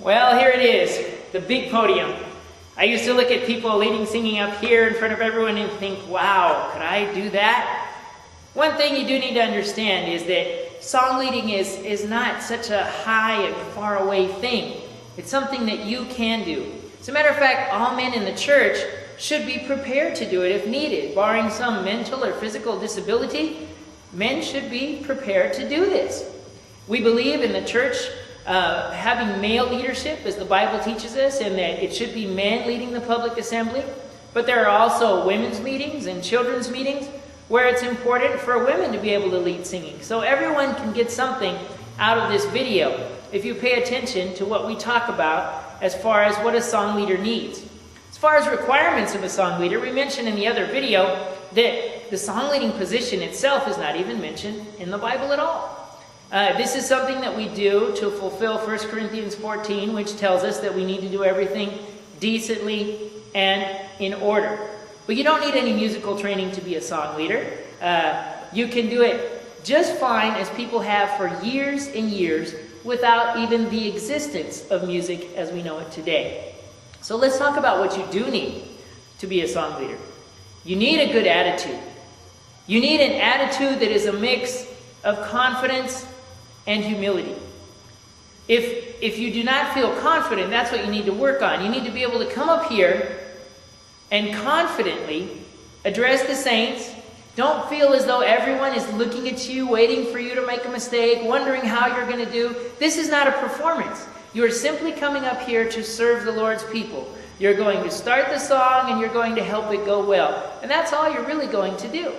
Well, here it is, the big podium. I used to look at people leading singing up here in front of everyone and think, wow, could I do that? One thing you do need to understand is that song leading is not such a high and far away thing. It's something that you can do. As a matter of fact, all men in the church should be prepared to do it if needed. Barring some mental or physical disability, men should be prepared to do this. We believe in the church having male leadership, as the Bible teaches us, and that it should be men leading the public assembly. But there are also women's meetings and children's meetings where it's important for women to be able to lead singing. So everyone can get something out of this video if you pay attention to what we talk about as far as what a song leader needs. As far as requirements of a song leader, we mentioned in the other video that the song leading position itself is not even mentioned in the Bible at all. This is something that we do to fulfill 1 Corinthians 14, which tells us that we need to do everything decently and in order. But you don't need any musical training to be a song leader. You can do it just fine, as people have for years and years, without even the existence of music as we know it today. So let's talk about what you do need to be a song leader. You need a good attitude. You need an attitude that is a mix of confidence and humility. If you do not feel confident, that's what you need to work on. You need to be able to come up here and confidently address the saints. Don't feel as though everyone is looking at you, waiting for you to make a mistake, wondering how you're going to do. This is not a performance. You are simply coming up here to serve the Lord's people. You're going to start the song and you're going to help it go well. And that's all you're really going to do.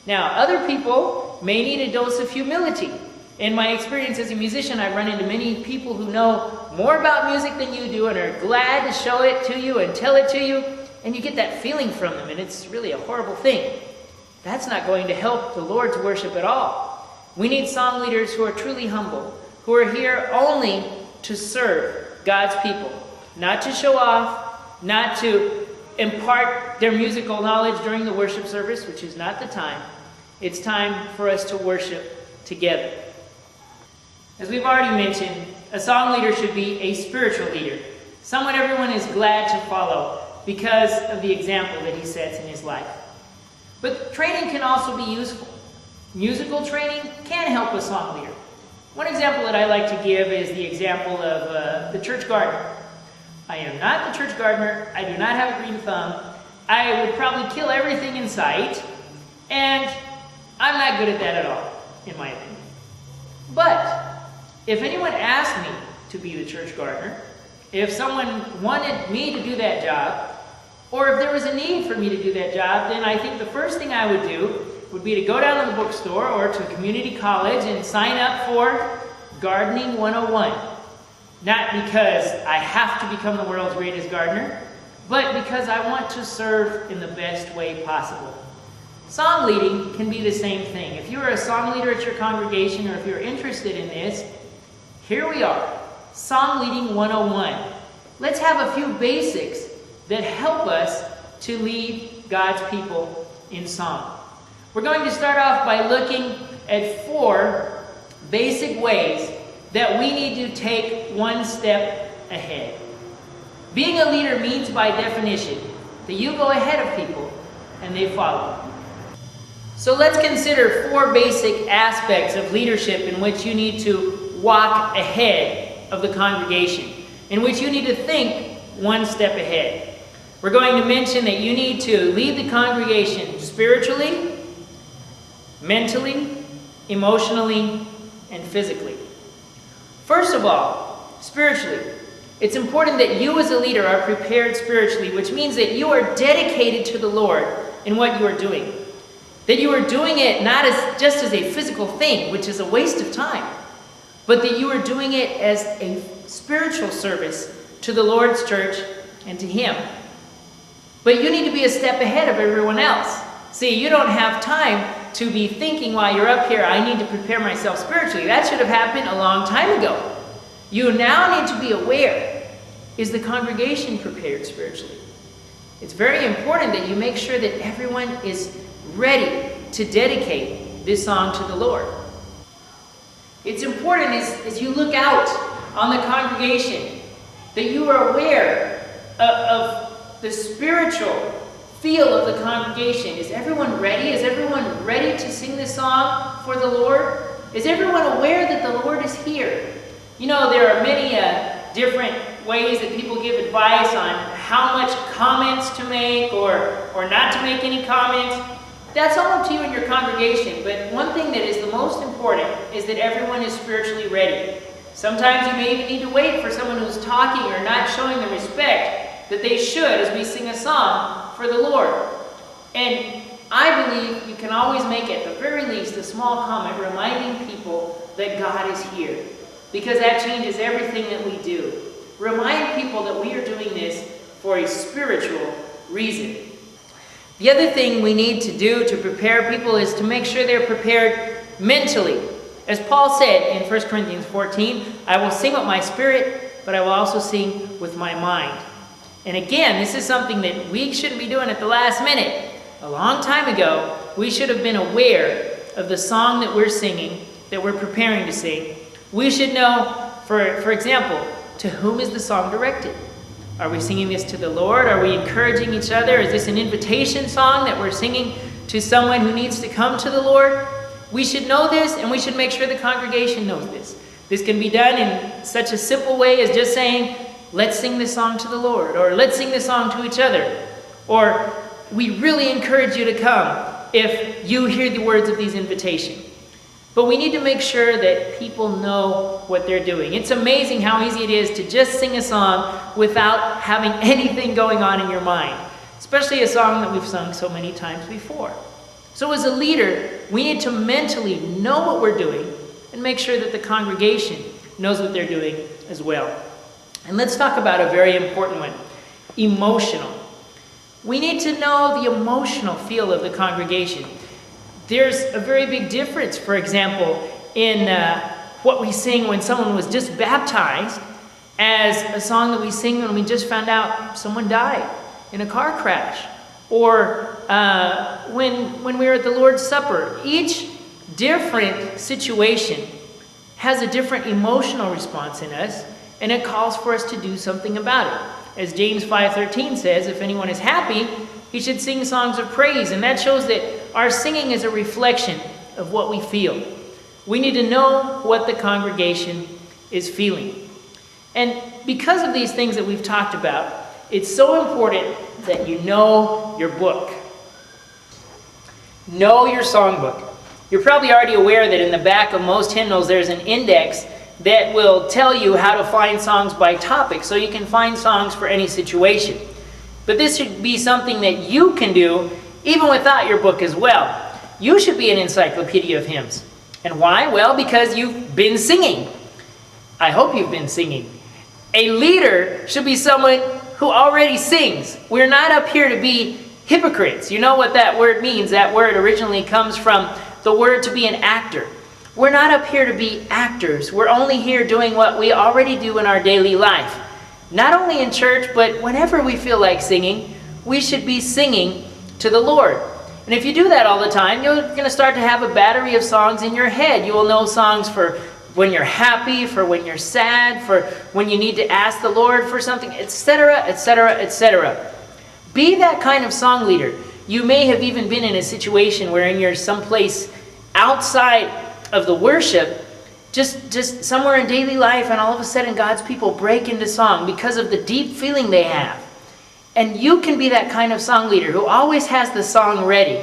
Now, other people may need a dose of humility. In my experience as a musician, I run into many people who know more about music than you do and are glad to show it to you and tell it to you, and you get that feeling from them, and it's really a horrible thing. That's not going to help the Lord's worship at all. We need song leaders who are truly humble, who are here only to serve God's people, not to show off, not to impart their musical knowledge during the worship service, which is not the time. It's time for us to worship together. As we've already mentioned, a song leader should be a spiritual leader, someone everyone is glad to follow because of the example that he sets in his life. But training can also be useful. Musical training can help a song leader. One example that I like to give is the example of the church gardener. I am not the church gardener. I do not have a green thumb. I would probably kill everything in sight, and I'm not good at that at all, in my opinion. But if anyone asked me to be the church gardener, if someone wanted me to do that job, or if there was a need for me to do that job, then I think the first thing I would do would be to go down to the bookstore or to a community college and sign up for Gardening 101. Not because I have to become the world's greatest gardener, but because I want to serve in the best way possible. Song leading can be the same thing. If you're a song leader at your congregation, or if you're interested in this, here we are, Song Leading 101. Let's have a few basics that help us to lead God's people in song. We're going to start off by looking at 4 basic ways that we need to take one step ahead. Being a leader means, by definition, that you go ahead of people and they follow. So let's consider 4 basic aspects of leadership in which you need to walk ahead of the congregation, in which you need to think one step ahead. We're going to mention that you need to lead the congregation spiritually, mentally, emotionally, and physically. First of all, spiritually. It's important that you as a leader are prepared spiritually, which means that you are dedicated to the Lord in what you are doing. That you are doing it not just as a physical thing, which is a waste of time, but that you are doing it as a spiritual service to the Lord's church and to Him. But you need to be a step ahead of everyone else. See, you don't have time to be thinking while you're up here, I need to prepare myself spiritually. That should have happened a long time ago. You now need to be aware, is the congregation prepared spiritually? It's very important that you make sure that everyone is ready to dedicate this song to the Lord. It's important as you look out on the congregation, that you are aware of the spiritual feel of the congregation. Is everyone ready? Is everyone ready to sing this song for the Lord? Is everyone aware that the Lord is here? You know, there are many different ways that people give advice on how much comments to make or not to make any comments. That's all up to you and your congregation. But one thing that is the most important is that everyone is spiritually ready. Sometimes you may even need to wait for someone who's talking or not showing the respect that they should as we sing a song for the Lord. And I believe you can always make, at the very least, a small comment reminding people that God is here, because that changes everything that we do. Remind people that we are doing this for a spiritual reason. The other thing we need to do to prepare people is to make sure they're prepared mentally. As Paul said in 1 Corinthians 14, I will sing with my spirit, but I will also sing with my mind. And again, this is something that we shouldn't be doing at the last minute. A long time ago, we should have been aware of the song that we're singing, that we're preparing to sing. We should know, for example, to whom is the song directed? Are we singing this to the Lord? Are we encouraging each other? Is this an invitation song that we're singing to someone who needs to come to the Lord? We should know this, and we should make sure the congregation knows this. This can be done in such a simple way as just saying, let's sing this song to the Lord, or let's sing this song to each other. Or, we really encourage you to come if you hear the words of these invitations. But we need to make sure that people know what they're doing. It's amazing how easy it is to just sing a song without having anything going on in your mind, especially a song that we've sung so many times before. So as a leader, we need to mentally know what we're doing and make sure that the congregation knows what they're doing as well. And let's talk about a very important one, emotional. We need to know the emotional feel of the congregation. There's a very big difference, for example, in what we sing when someone was just baptized as a song that we sing when we just found out someone died in a car crash, or when we were at the Lord's Supper. Each different situation has a different emotional response in us, and it calls for us to do something about it. As James 5:13 says, if anyone is happy, he should sing songs of praise. And that shows that our singing is a reflection of what we feel. We need to know what the congregation is feeling. And because of these things that we've talked about, it's so important that you know your book. Know your songbook. You're probably already aware that in the back of most hymnals there's an index that will tell you how to find songs by topic, so you can find songs for any situation. But this should be something that you can do even without your book as well. You should be an encyclopedia of hymns. And why? Well, because you've been singing. I hope you've been singing. A leader should be someone who already sings. We're not up here to be hypocrites. You know what that word means. That word originally comes from the word to be an actor. We're not up here to be actors. We're only here doing what we already do in our daily life. Not only in church, but whenever we feel like singing, we should be singing to the Lord. And if you do that all the time, you're going to start to have a battery of songs in your head. You will know songs for when you're happy, for when you're sad, for when you need to ask the Lord for something, etc., etc., etc. Be that kind of song leader. You may have even been in a situation wherein you're someplace outside of the worship, just somewhere in daily life, and all of a sudden God's people break into song because of the deep feeling they have. And you can be that kind of song leader who always has the song ready.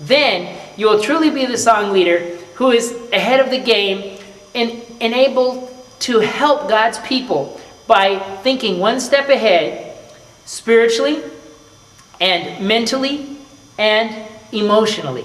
Then you will truly be the song leader who is ahead of the game and able to help God's people by thinking one step ahead, spiritually and mentally and emotionally.